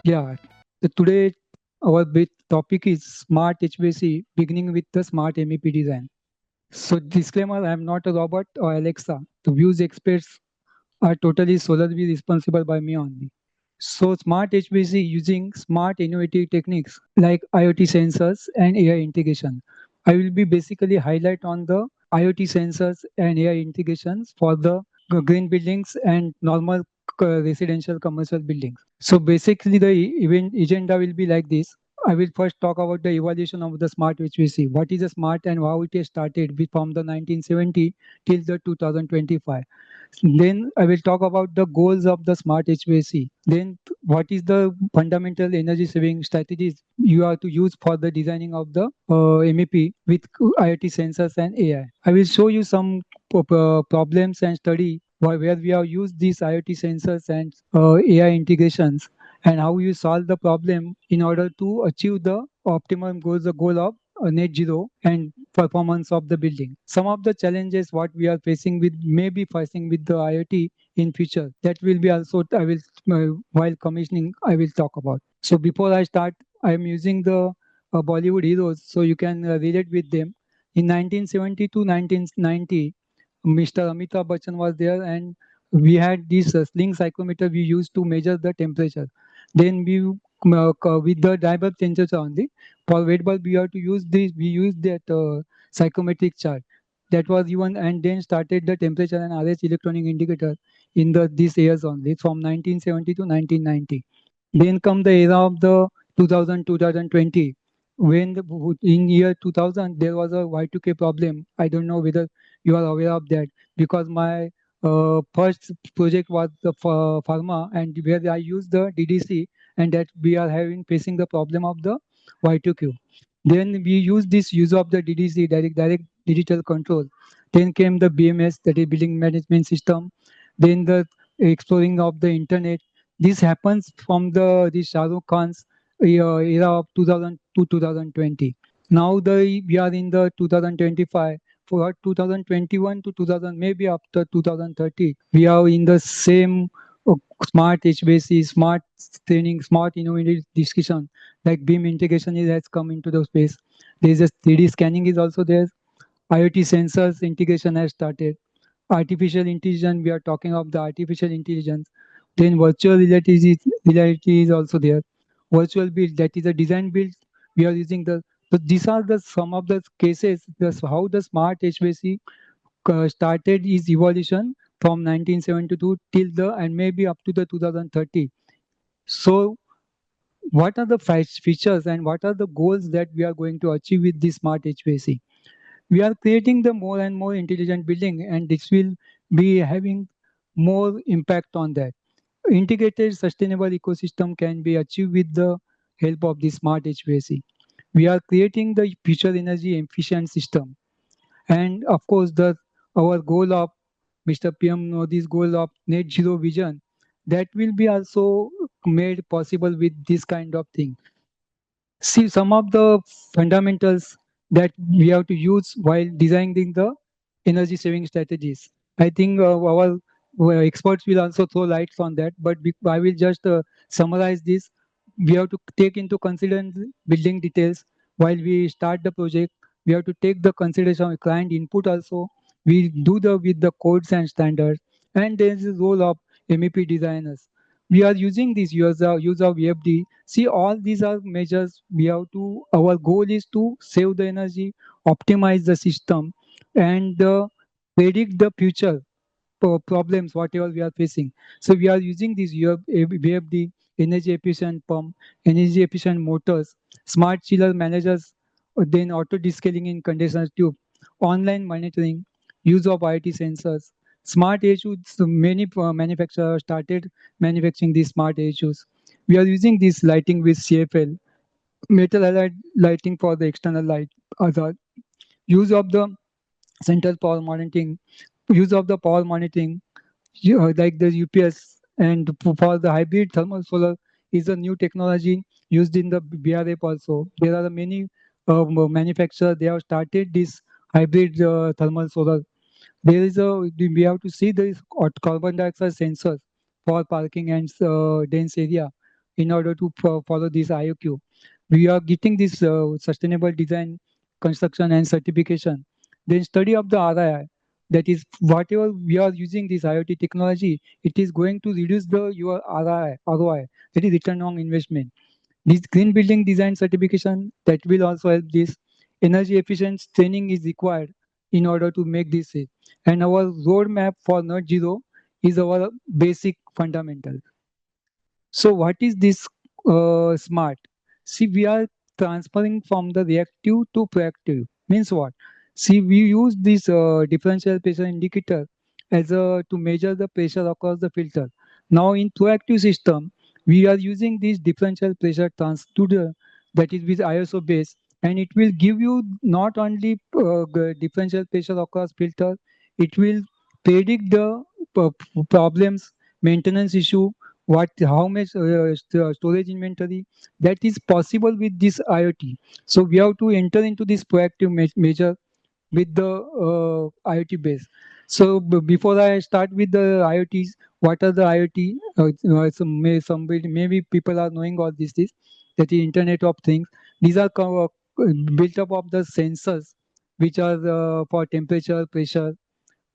Yeah, today our big topic is smart HVAC, beginning with the smart MEP design. So disclaimer, I am not a robot or Alexa. The views experts are totally solely responsible by me only. So smart HVAC using smart innovative techniques like IoT sensors and AI integration. I will be basically highlight on the IoT sensors and AI integrations for the green buildings and normal residential commercial buildings. So basically the event agenda will be like this. I will first talk about the evolution of the smart HVAC. What is a smart and how it has started from the 1970 till the 2025. Then I will talk about the goals of the smart HVAC. Then what is the fundamental energy saving strategies you have to use for the designing of the MEP with IoT sensors and AI. I will show you some problems and study where we have used these IoT sensors and AI integrations and how you solve the problem in order to achieve the optimum goals, the goal of net zero and performance of the building. Some of the challenges what we are facing with may be facing with the IoT in future. That will be also I will while commissioning I will talk about. So before I start, I am using the Bollywood heroes, so you can relate with them. In 1970 to 1990, Mr. Amitabh Bachchan was there, and we had this sling psychometer we used to measure the temperature. Then we with the dye bulb temperature only. For wet bulb, we have to use this. We use that psychometric chart. That was even, and then started the temperature and RH electronic indicator in the these years only from 1970 to 1990. Then come the era of the 2000 2020 when in year 2000 there was a Y2K problem. I don't know whether you are aware of that because my first project was the pharma and where I used the DDC and that we are having facing the problem of the Y2Q. Then we use this use of the DDC direct digital control. Then came the BMS, that is building management system. Then the exploring of the internet. This happens from the Shah Rukh Khan's era of 2000 to 2020. Now we are in the 2025. For 2021 to 2000, maybe after 2030, we are in the same uh, smart HVAC, smart training, smart innovative discussion. Like beam integration has come into the space. There is a 3D scanning is also there. IoT sensors integration has started. Artificial intelligence, we are talking of the artificial intelligence. Then virtual reality is also there. Virtual build, that is a design build. We are using the, so these are the some of the cases, how the smart HVAC started its evolution from 1972 till the and maybe up to the 2030. So what are the features and what are the goals that we are going to achieve with this smart HVAC? We are creating the more and more intelligent building and this will be having more impact on that. Integrated sustainable ecosystem can be achieved with the help of the smart HVAC. We are creating the future energy efficient system. And of course, the our goal of Mr. PM Modi's goal of net zero vision, that will be also made possible with this kind of thing. See some of the fundamentals that we have to use while designing the energy saving strategies. I think our experts will also throw lights on that, but I will just summarize this. We have to take into consideration building details while we start the project. We have to take the consideration of client input also. We do the with the codes and standards, and there is the role of MEP designers. We are using this use of VFD. See, all these are measures we have to. Our goal is to save the energy, optimize the system, and predict the future problems whatever we are facing. So we are using these VFD, energy efficient pump, energy efficient motors, smart chiller managers, then auto descaling in condenser tube, online monitoring, use of IoT sensors, smart AHUs. So many manufacturers started manufacturing these smart AHUs. We are using this lighting with CFL, metal halide lighting for the external light, other use of the central power monitoring, use of the power monitoring, like the UPS and for the hybrid thermal solar is a new technology used in the BRF also. There are many manufacturers, they have started this hybrid thermal solar. There is a, we have to see the carbon dioxide sensors for parking and dense area. in order to follow this IOQ. We are getting this sustainable design, construction and certification. Then study of the RII, that is whatever we are using this IoT technology, it is going to reduce the your ROI, that is return on investment. This green building design certification that will also help this. Energy efficient training is required in order to make this it. And our roadmap for net zero is our basic fundamental. So what is this smart? See, we are transferring from the reactive to proactive. Means what? See, we use this differential pressure indicator as a to measure the pressure across the filter. Now in proactive system, we are using this differential pressure transducer that is with ISO base, and it will give you not only differential pressure across filter, it will predict the problems, maintenance issue, what how much storage inventory that is possible with this IoT. So we have to enter into this proactive measure with the IoT base. So before I start with the IoTs, what are the IoT? Somebody, maybe people are knowing all these, that is Internet of Things. These are built up of the sensors, which are for temperature, pressure,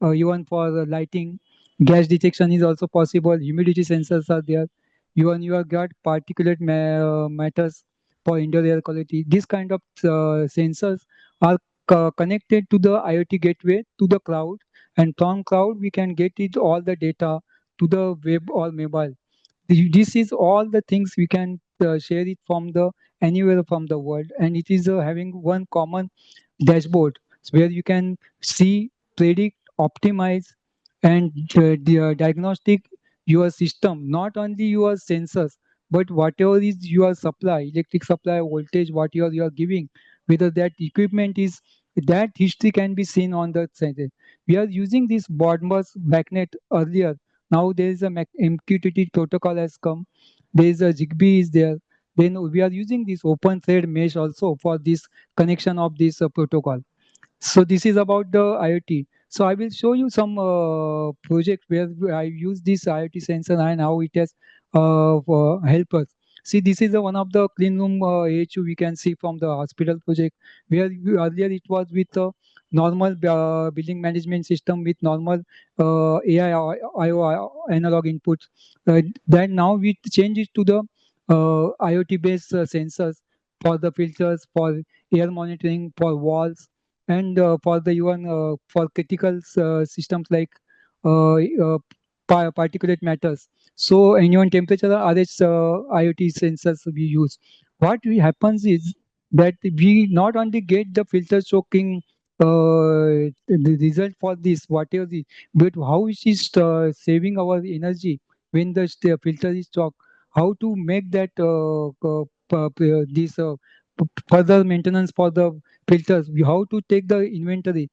even for the lighting. Gas detection is also possible. Humidity sensors are there. Even you have got particulate matters for indoor air quality. These kind of sensors are connected to the IoT gateway to the cloud, and from cloud we can get it all the data to the web or mobile. This is all the things we can share it from the anywhere from the world, and it is having one common dashboard where you can see, predict, optimize, and diagnostic your system, not only your sensors, but whatever is your supply, electric supply, voltage, what you are giving, whether that equipment is, that history can be seen on the sensor. We are using this Modbus backnet earlier. Now there is a MQTT protocol has come. There is a Zigbee is there. Then we are using this open thread mesh also for this connection of this protocol. So this is about the IoT. So I will show you some project where I use this IoT sensor and how it has helped us. See, this is one of the clean room AHU we can see from the hospital project, where earlier it was with a normal building management system with normal AI IO analog inputs. Then now we change it to the IoT based sensors for the filters, for air monitoring, for walls, and for the even for critical systems like particulate matters. So anyone temperature RH IoT sensors we use. What happens is that we not only get the filter choking the result for this whatever the, but how it is saving our energy when the filter is choked. How to make that this further maintenance for the filters, how to take the inventory,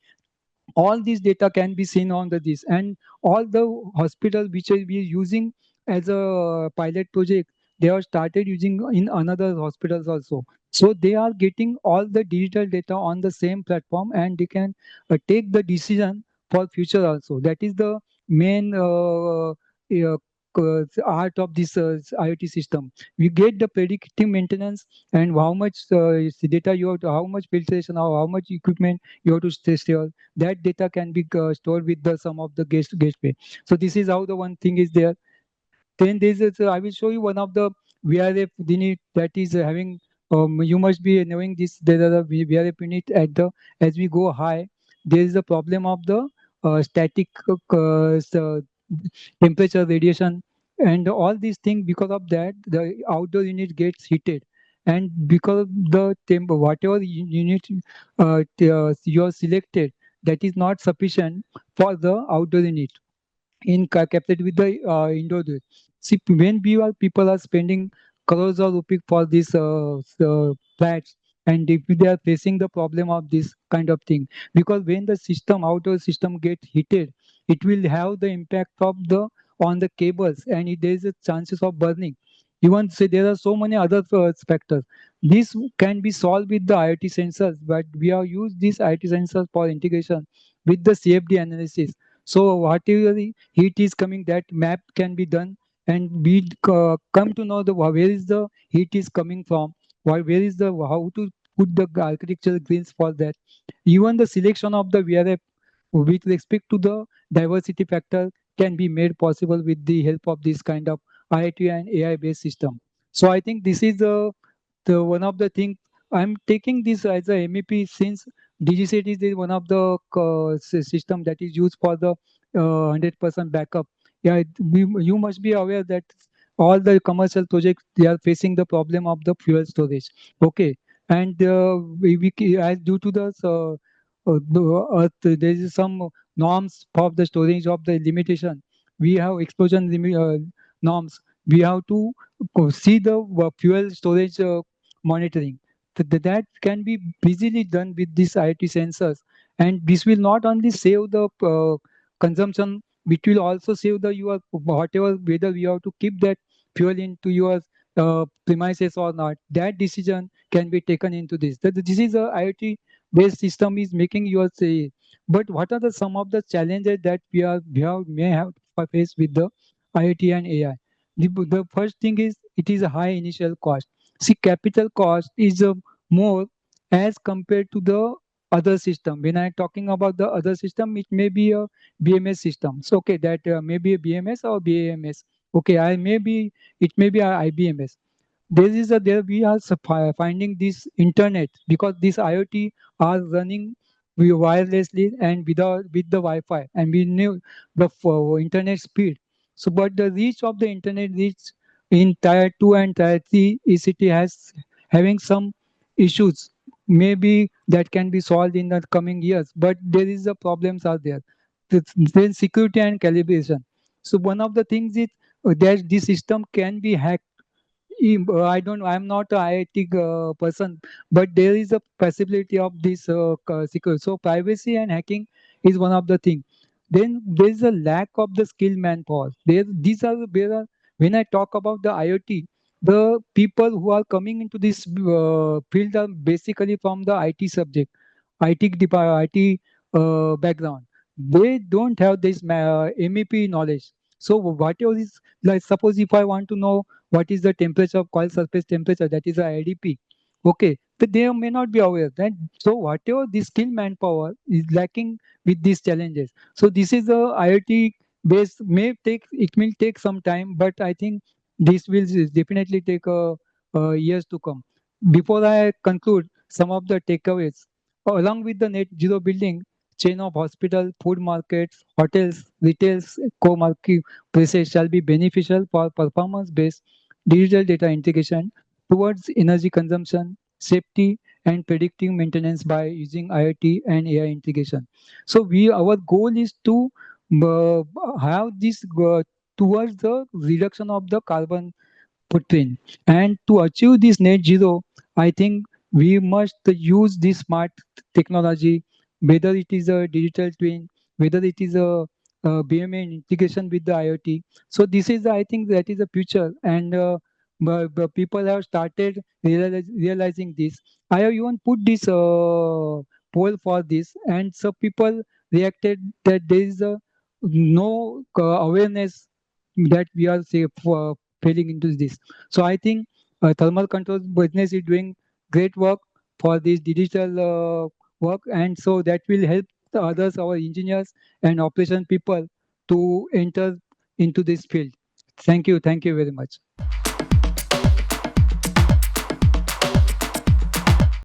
all this data can be seen on the this, and all the hospital which we are using as a pilot project, they have started using in another hospitals also. So they are getting all the digital data on the same platform, and they can take the decision for future also. That is the main art of this IoT system. We get the predictive maintenance and how much data you have to, how much filtration or how much equipment you have to stay still. That data can be stored with the some of the guest gateway. So this is how the one thing is there. Then this is I will show you one of the VRF unit that is having. You must be knowing this. There are a VRF unit at the, as we go high, there is a problem of the static temperature, radiation, and all these things. Because of that, the outdoor unit gets heated, and because the whatever unit you are selected, that is not sufficient for the outdoor unit in captured with the indoor unit. See, when people are spending crores of rupees for these flats, and if they are facing the problem of this kind of thing, because when the system, outdoor system get heated, it will have the impact of the on the cables, and there is a chances of burning. Even say there are so many other factors. This can be solved with the IoT sensors, but we have used these IoT sensors for integration with the CFD analysis. So whatever the heat is coming, that map can be done and we come to know the where is the heat is coming from, where is the how to put the architectural greens for that. Even the selection of the VRF with respect to the diversity factor can be made possible with the help of this kind of IoT and AI based system. So I think this is the one of the things I'm taking this as a MEP, since DGCT is one of the system that is used for the 100% backup. Yeah, you must be aware that all the commercial projects, they are facing the problem of the fuel storage. Okay, and as due to the there is some norms for the storage of the limitation. We have explosion norms. We have to see the fuel storage monitoring. That can be easily done with these IoT sensors, and this will not only save the consumption, it will also save the your whatever, whether you have to keep that fuel into your premises or not. That decision can be taken into this. That this is a IoT based system is making your say. But what are the some of the challenges that we have may have faced with the IoT and AI? The first thing is it is a high initial cost. See, capital cost is more as compared to the other system. When I'm talking about the other system, it may be a BMS system. So okay, that may be a BMS or BAMS. Okay, I may be it may be a IBMS. There we are finding this internet, because this IoT are running wirelessly and without with the Wi-Fi, and we knew the internet speed. So, but the reach of the internet reach in tier 2 and tier 3 ECT has having some issues. Maybe that can be solved in the coming years, but there is the problems are there. Then security and calibration. So one of the things is that this system can be hacked. I don't. I'm not a IIT person, but there is a possibility of this security. So privacy and hacking is one of the thing. Then there is a lack of the skilled manpower. When I talk about the IoT, the people who are coming into this field are basically from the IT subject, IT background. They don't have this MEP knowledge. So whatever is, like, suppose if I want to know what is the temperature of coil surface temperature, that is a IDP. Okay, but they may not be aware that. So whatever the skill manpower is lacking with these challenges. So this is a IoT based, may take, it will take some time, but I think this will definitely take years to come. Before I conclude, some of the takeaways along with the net zero building chain of hospital, food markets, hotels, retails, co-market places shall be beneficial for performance-based digital data integration towards energy consumption, safety, and predictive maintenance by using IoT and AI integration. So our goal is to uh, have this towards the reduction of the carbon footprint. And to achieve this net zero, I think we must use this smart technology, whether it is a digital twin, whether it is a BMA integration with the IoT. So this is, I think, that is the future, and people have started realizing this. I have even put this poll for this, and some people reacted that there is no awareness that we are safe failing into this. So I think thermal control business is doing great work for this digital work, and so that will help the others, our engineers and operation people, to enter into this field. Thank you very much.